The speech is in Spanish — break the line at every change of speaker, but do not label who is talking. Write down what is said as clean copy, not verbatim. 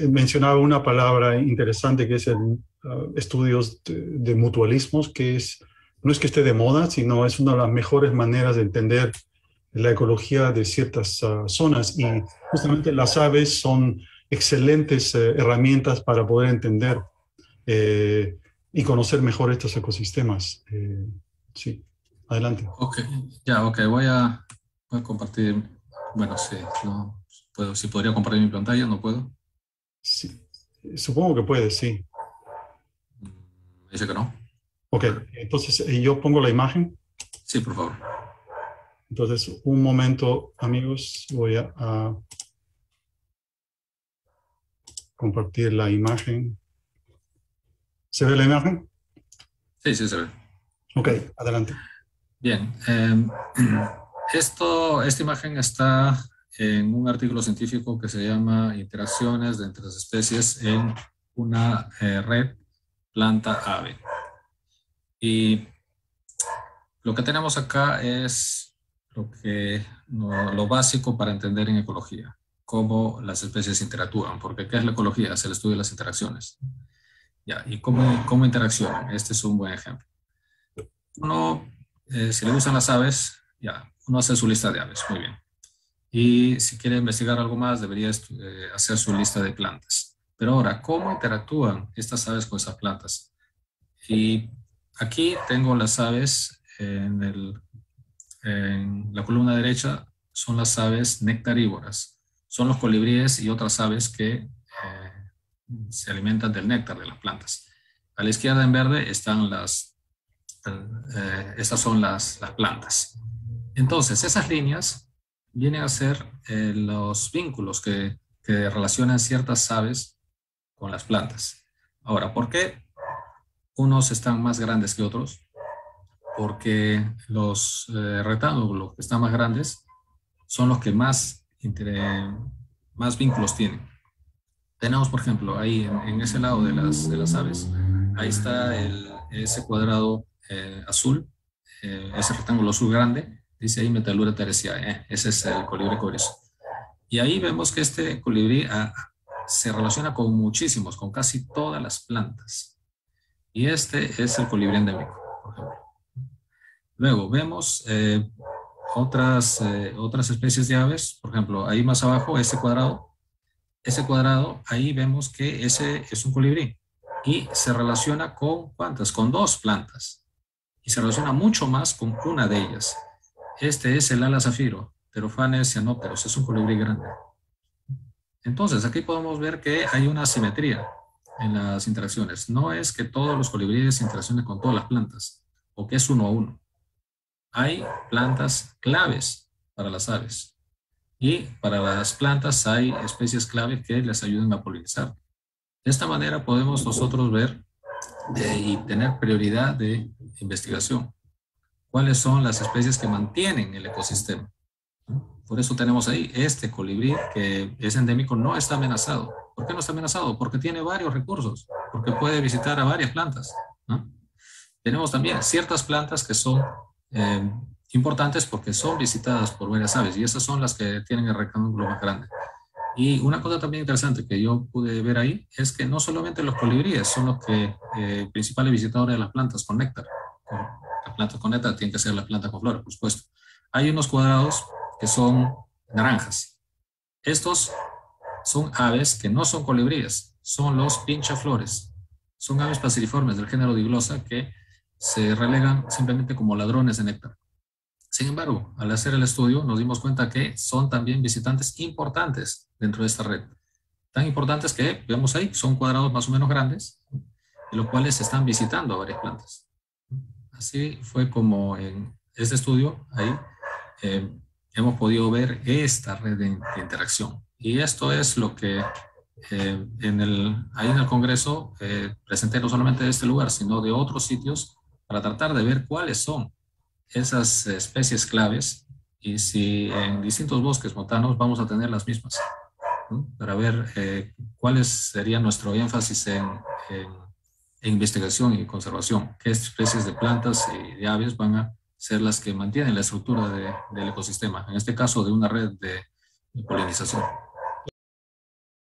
mencionaba una palabra interesante que es el estudios de mutualismos, no es que esté de moda, sino es una de las mejores maneras de entender la ecología de ciertas zonas. Y justamente las aves son excelentes herramientas para poder entender eh, y conocer mejor estos ecosistemas. Sí, adelante.
Ok, ya, ok, voy a compartir, bueno, sí, no puedo, si podría compartir mi pantalla, no puedo.
Sí, supongo que puede, sí.
Dice que no.
Ok, entonces yo pongo la imagen.
Sí, por favor.
Entonces, un momento, amigos, voy a compartir la imagen. ¿Se ve la imagen?
Sí, sí, se ve.
Ok, adelante.
Bien, esta imagen está en un artículo científico que se llama Interacciones de entre las especies en una red planta-ave. Y lo que tenemos acá es lo básico para entender en ecología, cómo las especies interactúan, porque ¿qué es la ecología? Es el estudio de las interacciones. Ya, ¿y cómo interaccionan? Este es un buen ejemplo. Uno, si le gustan las aves, ya, uno hace su lista de aves, muy bien. Y si quiere investigar algo más, debería hacer su lista de plantas. Pero ahora, ¿cómo interactúan estas aves con esas plantas? Y aquí tengo las aves en la columna derecha, son las aves nectarívoras. Son los colibríes y otras aves que se alimentan del néctar de las plantas. A la izquierda en verde están estas son las plantas. Entonces, esas líneas vienen a ser los vínculos que relacionan ciertas aves con las plantas. Ahora, ¿por qué unos están más grandes que otros? Porque los rectángulos que están más grandes son los que más vínculos tienen. Tenemos, por ejemplo, ahí en ese lado de las aves, ahí está ese cuadrado azul, ese rectángulo azul grande, dice ahí Metallura teresiae, ese es el colibrí cobrizo. Y ahí vemos que este colibrí se relaciona con muchísimos, con casi todas las plantas. Y este es el colibrí endémico, por ejemplo. Luego vemos otras especies de aves, por ejemplo, ahí más abajo, ese cuadrado, ahí vemos que ese es un colibrí y se relaciona con ¿cuántas? Con dos plantas y se relaciona mucho más con una de ellas. Este es el ala zafiro, Pterophanes cyanopteros, es un colibrí grande. Entonces, aquí podemos ver que hay una simetría en las interacciones. No es que todos los colibríes interaccionen con todas las plantas o que es uno a uno. Hay plantas claves para las aves. Y para las plantas hay especies clave que les ayudan a polinizar. De esta manera podemos nosotros ver y tener prioridad de investigación. ¿Cuáles son las especies que mantienen el ecosistema? Por eso tenemos ahí este colibrí que es endémico, no está amenazado. ¿Por qué no está amenazado? Porque tiene varios recursos, porque puede visitar a varias plantas, ¿no? Tenemos también ciertas plantas que son importantes porque son visitadas por varias aves y esas son las que tienen el rectángulo más grande. Y una cosa también interesante que yo pude ver ahí es que no solamente los colibríes son los principales visitadores de las plantas con néctar. Las plantas con néctar tienen que ser las plantas con flores, por supuesto. Hay unos cuadrados que son naranjas. Estos son aves que no son colibríes, son los pinchaflores. Son aves paseriformes del género Diglosa que se relegan simplemente como ladrones de néctar. Sin embargo, al hacer el estudio nos dimos cuenta que son también visitantes importantes dentro de esta red. Tan importantes que, vemos ahí, son cuadrados más o menos grandes, de los cuales se están visitando a varias plantas. Así fue como en este estudio, ahí, hemos podido ver esta red de interacción. Y esto es lo que ahí en el Congreso presenté no solamente de este lugar, sino de otros sitios para tratar de ver cuáles son esas especies claves y si en distintos bosques montanos vamos a tener las mismas, ¿no? Para ver cuáles sería nuestro énfasis en investigación y conservación, qué especies de plantas y de aves van a ser las que mantienen la estructura del ecosistema, en este caso de una red de polinización.